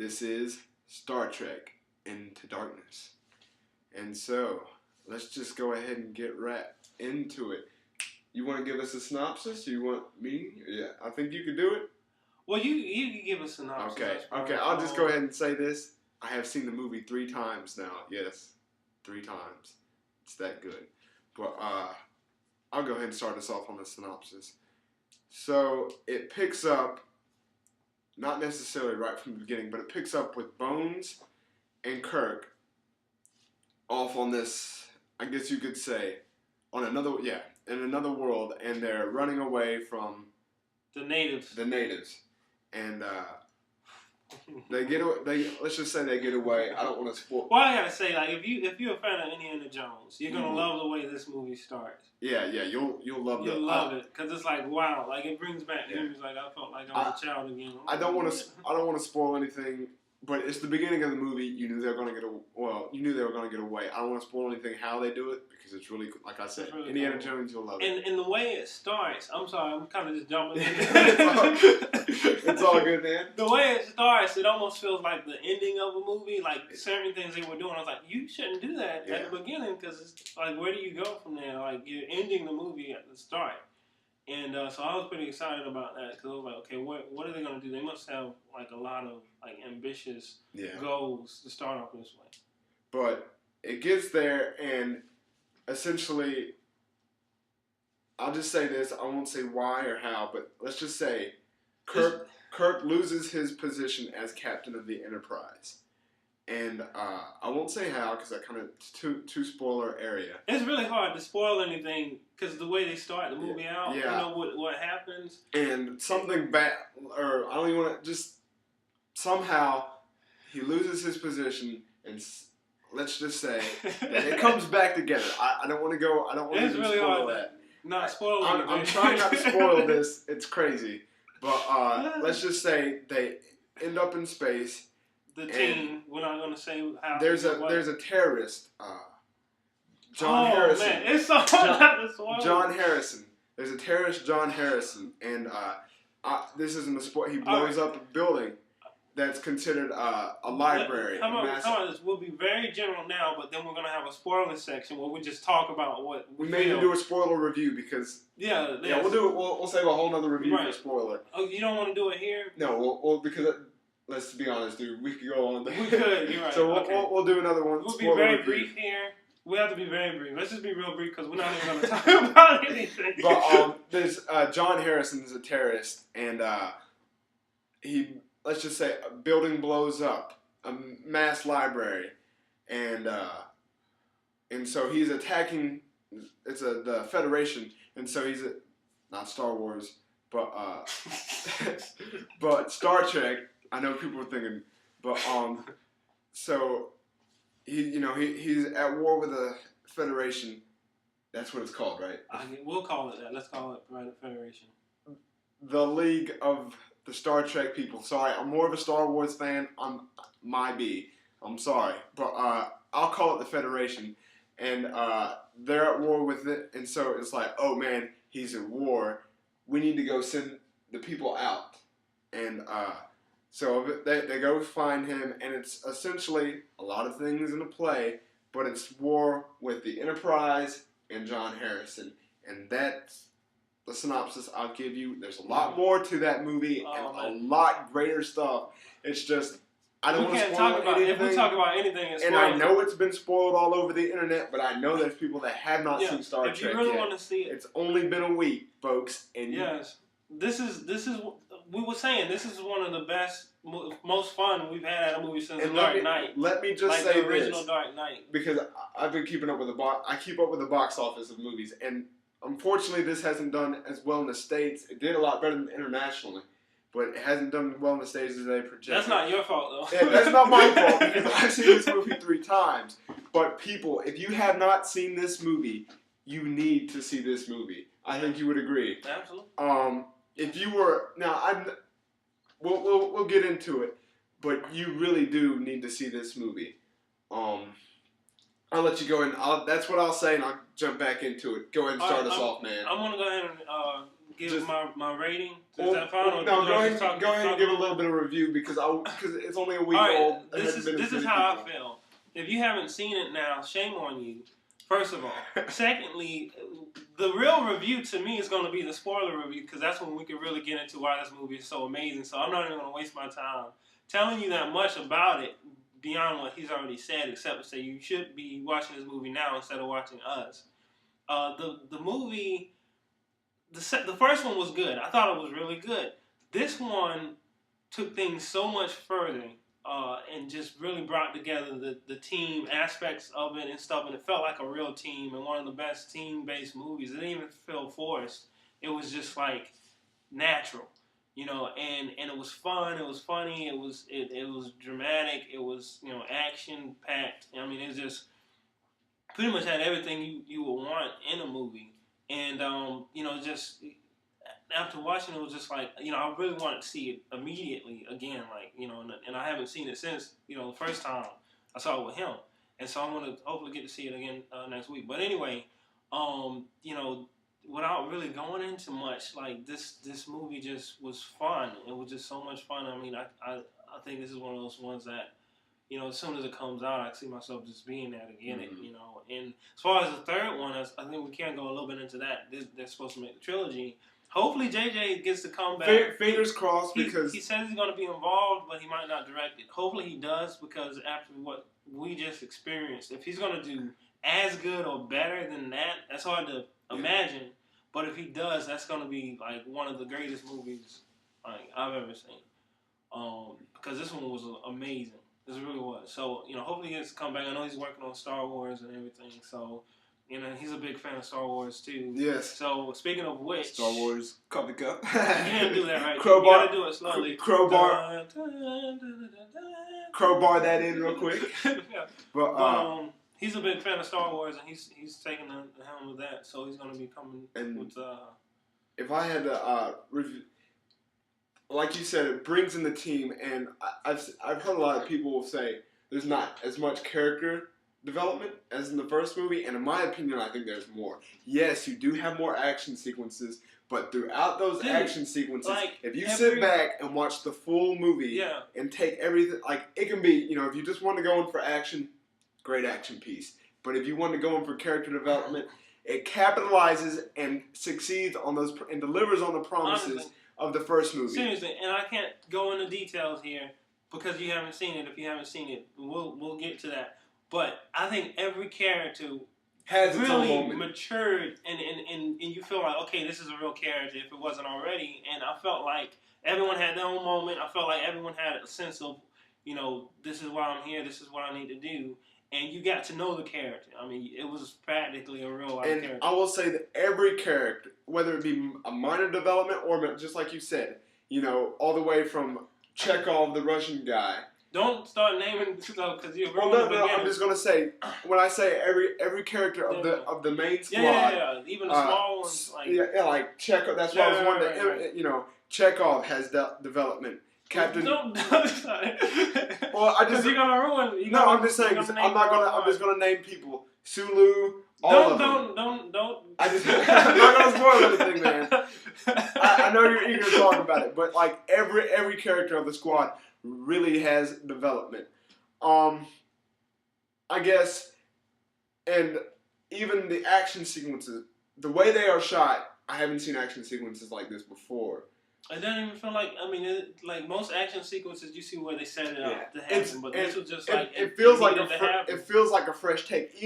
This is Star Trek Into Darkness. And so, let's just go ahead and get right into it. You want to give us a synopsis? You want me? Yeah, I think you could do it. Well, you can give us a synopsis. Okay, I'll just go ahead and say this. I have seen the movie 3 times now. Yes, 3 times. It's that good. But I'll go ahead and start us off on the synopsis. So, it picks up, not necessarily right from the beginning, but it picks up with Bones and Kirk off on this, I guess you could say, on another, in another world, and they're running away from the natives. And they get away. Let's just say they get away. I don't want to spoil. Well, I gotta say, like, if you're a fan of Indiana Jones, you're gonna love the way this movie starts. Yeah, you'll love it. You'll love it because it's like, wow, like it brings back memories. Like I felt like I was a child again. I don't want to spoil anything, but it's the beginning of the movie. You knew they were gonna get away. I don't want to spoil anything how they do it because it's really, like I said, really Indiana cool. Jones. You'll love it. And the way it starts, I'm sorry, I'm kind of just jumping in. It's all good, man. The way it starts, it almost feels like the ending of a movie. Like certain things they were doing, I was like, you shouldn't do that at the beginning because it's like, where do you go from there? Like you're ending the movie at the start. And so I was pretty excited about that because I was like, okay, what are they gonna do? They must have like a lot of like ambitious goals to start off this way. But it gets there, and essentially, I'll just say this. I won't say why or how, but let's just say Kirk loses his position as captain of the Enterprise. And I won't say how because that kind of too spoiler area. It's really hard to spoil anything because the way they start the movie out, you know what happens. And something bad, or I don't even want to, just somehow he loses his position, and let's just say that it comes back together. I don't want to go. I don't want to really spoil that. Not spoiling. I'm trying not to spoil this. It's crazy, but let's just say they end up in space. The team, we're not going to say how. There's a terrorist, John Harrison. Man, it's so John Harrison. There's a terrorist, John Harrison, and this isn't a sport. He blows up a building that's considered a library. Come on, this will be very general now, but then we're going to have a spoiler section where we just talk about what we may even do a spoiler review because we'll do it. We'll save a whole nother review for spoiler. Oh, you don't want to do it here? No, well because. Let's be honest, dude. We could go on. We could. You're right. So we'll do another one. We'll be very brief here. We have to be very brief. Let's just be real brief because we're not even going to talk about anything. But there's John Harrison is a terrorist, and let's just say a building blows up, a mass library, and so he's attacking. It's the Federation, and so he's not Star Wars, but but Star Trek. I know people are thinking, but so he's at war with the Federation. That's what it's called, right? We'll call it that. Let's call it the Federation. The League of the Star Trek people. Sorry, I'm more of a Star Wars fan. I'm sorry, but I'll call it the Federation, and they're at war with it, and so it's like, oh man, he's at war. We need to go send the people out, and so they go find him, and it's essentially a lot of things in the play, but it's war with the Enterprise and John Harrison. And that's the synopsis I'll give you. There's a lot more to that movie and a lot greater stuff. It's just, I don't want to spoil anything. If we talk about anything, it's and I know it's been spoiled all over the internet, but I know there's people that have not seen Star Trek yet. If you really want to see it. It's only been a week, folks. And yes. This is we were saying this is one of the best, most fun we've had at a movie since The Dark Knight. Let me just say the original Dark Knight. Because I've been keeping up with I keep up with the box office of movies, and unfortunately, this hasn't done as well in the States. It did a lot better than internationally, but it hasn't done well in the States as they projected. That's not your fault, though. Yeah, that's not my fault because I've seen this movie 3 times. But people, if you have not seen this movie, you need to see this movie. I think you would agree. Absolutely. If you were we'll get into it, but you really do need to see this movie. I'll let you go in. That's what I'll say, and I'll jump back into it. Go ahead and start us off, man. I'm gonna go ahead and give my rating? Is Well, that fine? no, go ahead and give a little bit of review because it's only a week old. This is how I feel. If you haven't seen it now, shame on you. First of all. Secondly, the real review to me is going to be the spoiler review because that's when we can really get into why this movie is so amazing. So I'm not even going to waste my time telling you that much about it beyond what he's already said, except to say you should be watching this movie now instead of watching us. The movie, the first one was good. I thought it was really good. This one took things so much further and just really brought together the team aspects of it and stuff, and it felt like a real team and one of the best team-based movies. It didn't even feel forced. It was just like natural, and it was fun. It was funny. It was dramatic. It was action-packed. I mean, it just pretty much had everything you would want in a movie. And, just after watching it, was just like, I really wanted to see it immediately again, and I haven't seen it since, the first time I saw it with him. And so I'm going to hopefully get to see it again next week. But anyway, without really going into much, like, this movie just was fun. It was just so much fun. I mean, I think this is one of those ones that, as soon as it comes out, I see myself just being there to get it, And as far as the third one, I think we can go a little bit into that. They're supposed to make the trilogy. Hopefully, JJ gets to come back. Fingers crossed, because he says he's going to be involved, but he might not direct it. Hopefully, he does, because after what we just experienced, if he's going to do as good or better than that, that's hard to imagine. But if he does, that's going to be like one of the greatest movies I've ever seen. Because this one was amazing. This really was. So, hopefully he gets to come back. I know he's working on Star Wars and everything. So, he's a big fan of Star Wars, too. Yes. So, speaking of which... Star Wars, cup. You didn't do that right. Crowbar. You gotta do it slowly. Crowbar that in real quick. Yeah. But he's a big fan of Star Wars, and he's taking the helm of that. So, he's going to be coming with... If I had to review... Like you said, it brings in the team, and I've heard a lot of people will say there's not as much character development as in the first movie, and in my opinion, I think there's more. Yes, you do have more action sequences, but throughout those action sequences, if you sit back and watch the full movie and take everything, it can be, if you just want to go in for action, great action piece. But if you want to go in for character development, it capitalizes and succeeds on those and delivers on the promises of the first movie. Seriously, and I can't go into details here because you haven't seen it. If you haven't seen it, we'll get to that. But I think every character has really matured, and you feel like, okay, this is a real character if it wasn't already. And I felt like everyone had their own moment. I felt like everyone had a sense of, this is why I'm here, this is what I need to do. And you got to know the character. I mean, it was practically a real life character. I will say that every character, whether it be a minor development or just like you said, all the way from Chekhov, the Russian guy. Don't start naming stuff because you're wrong. No, I'm just gonna say when I say every character of the main squad, even the small ones, like Chekhov. That's why I was wondering. Right. Chekhov has development. Captain. Don't Well, I just. You're gonna ruin. No, I'm just saying. I'm just gonna name people. Sulu. Don't. I'm not gonna spoil anything, man. I know you're eager to talk about it, but every character of the squad really has development. I guess, and even the action sequences, the way they are shot, I haven't seen action sequences like this before. It doesn't even feel like most action sequences you see where they set it up to happen, but this was just it feels like a fresh take.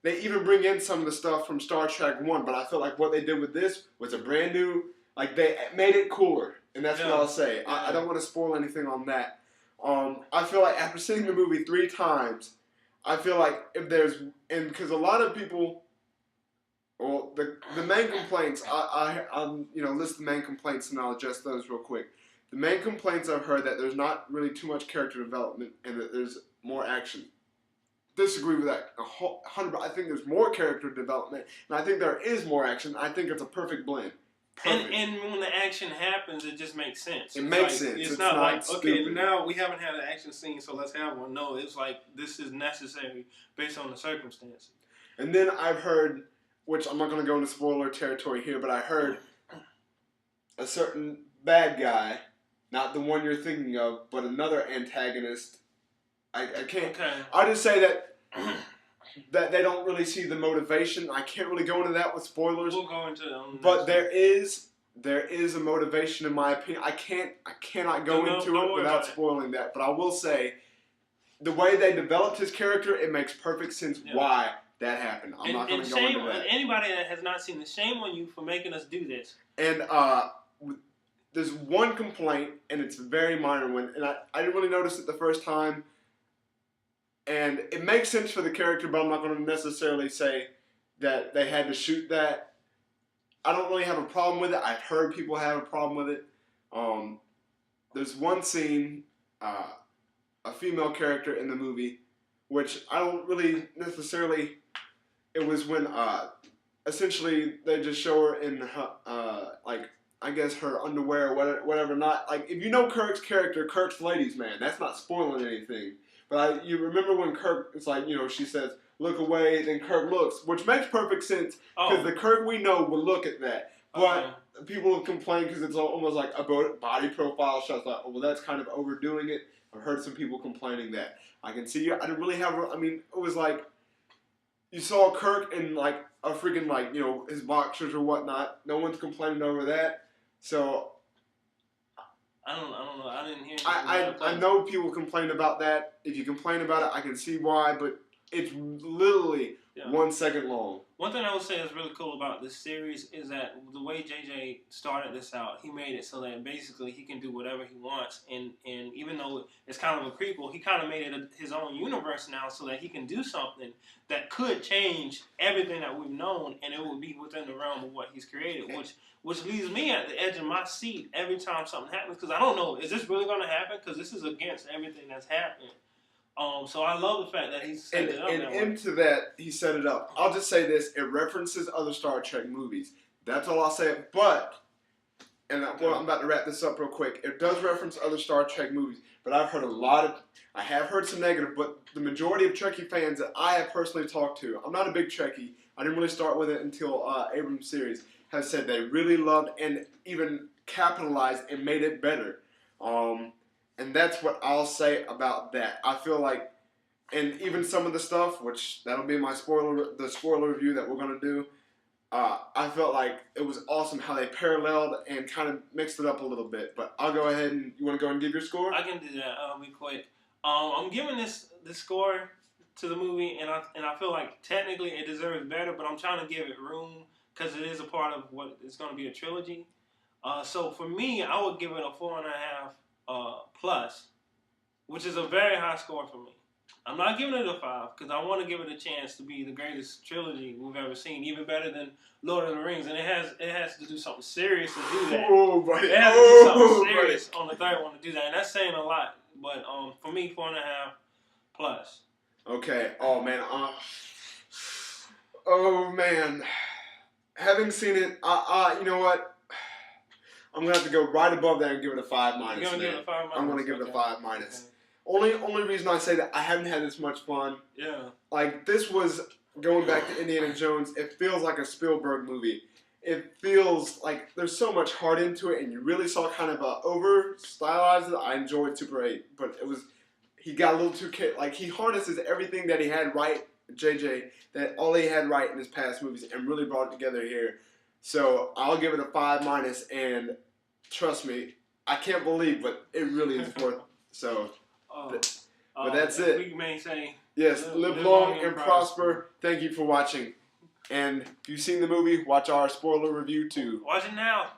They even bring in some of the stuff from Star Trek 1, but I feel like what they did with this was a brand new, they made it cooler, and that's what I'll say. I don't want to spoil anything on that. I feel like after seeing the movie 3 times, I feel like because a lot of people. Well, the main complaints, I'll list the main complaints and I'll address those real quick. The main complaints I've heard that there's not really too much character development and that there's more action. Disagree with that 100%. I think there's more character development and I think there is more action. I think it's a perfect blend. Perfect. And when the action happens, it just makes sense. It makes sense. It's not like, okay, now we haven't had an action scene, so let's have one. No, it's like this is necessary based on the circumstances. And then I've heard, which I'm not going to go into spoiler territory here, but I heard a certain bad guy, not the one you're thinking of, but another antagonist. I can't. Okay. I just say that that they don't really see the motivation. I can't really go into that with spoilers. We'll go into but there is a motivation in my opinion. I cannot go into it without spoiling that. But I will say, the way they developed his character, it makes perfect sense why that happened. I'm not going to go into that. Anybody that has not seen the shame on you for making us do this. And there's one complaint, and it's a very minor one, and I didn't really notice it the first time. And it makes sense for the character, but I'm not going to necessarily say that they had to shoot that. I don't really have a problem with it. I've heard people have a problem with it. There's one scene, a female character in the movie, which I don't really necessarily. It was when essentially they just show her in her, like, I guess her underwear or whatever. Not like, if you know Kirk's character, Kirk's ladies man. That's not spoiling anything. But you remember when Kirk, it's like, she says, look away, then Kirk looks, which makes perfect sense, because the Kirk we know will look at that. But people complain because it's almost like a body profile shot. Like, oh, well, that's kind of overdoing it. I've heard some people complaining that. I can see, I didn't really have, it was like, you saw Kirk in, like, a freaking, like, his boxers or whatnot. No one's complaining over that. So, I don't know. I didn't hear. I know people complain about that. If you complain about it, I can see why, but it's literally 1 second long. One thing I would say is really cool about this series is that the way JJ started this out, he made it so that basically he can do whatever he wants, and even though it's kind of a prequel, he kind of made it his own universe now, so that he can do something that could change everything that we've known, and it would be within the realm of what he's created, which leaves me at the edge of my seat every time something happens, because I don't know, is this really going to happen? Because this is against everything that's happening. So I love the fact that he set it up. And into that, he set it up. I'll just say this: it references other Star Trek movies. That's all I'll say. But, I'm about to wrap this up real quick. It does reference other Star Trek movies, but I have heard some negative. But the majority of Trekkie fans that I have personally talked to, I'm not a big Trekkie. I didn't really start with it until Abrams' series, have said they really loved and even capitalized and made it better. And that's what I'll say about that. I feel like, and even some of the stuff, which that'll be the spoiler review that we're going to do, I felt like it was awesome how they paralleled and kind of mixed it up a little bit. But I'll go ahead and, you want to go and give your score? I can do that. I'll be quick. I'm giving this score to the movie, and I feel like technically it deserves better, but I'm trying to give it room because it is a part of what it's going to be a trilogy. So for me, I would give it a 4.5 plus, which is a very high score for me. I'm not giving it a 5 because I want to give it a chance to be the greatest trilogy we've ever seen, even better than Lord of the Rings. And it has to do something serious to do that. Oh, buddy. It has to do something serious on the third one to do that, and that's saying a lot. But for me, 4.5 plus. Okay. Oh man. Oh man. Having seen it, you know what? I'm gonna have to go right above that and give it a 5 minus. You're gonna give it a 5 minus? I'm gonna give it a 5 minus. Okay. Only reason I say that, I haven't had this much fun. Yeah. Like, this was, going back to Indiana Jones, it feels like a Spielberg movie. It feels like there's so much heart into it, and you really saw kind of a over-stylized it. I enjoyed Super 8, but he got a little too, like, he harnesses everything that he had right, JJ, that all he had right in his past movies, and really brought it together here. So, I'll give it a 5 minus, and trust me, I can't believe, but it really is worth it. So, but that's it. We may say, yes, live long and prosper. Thank you for watching. And if you've seen the movie, watch our spoiler review too. Watch it now.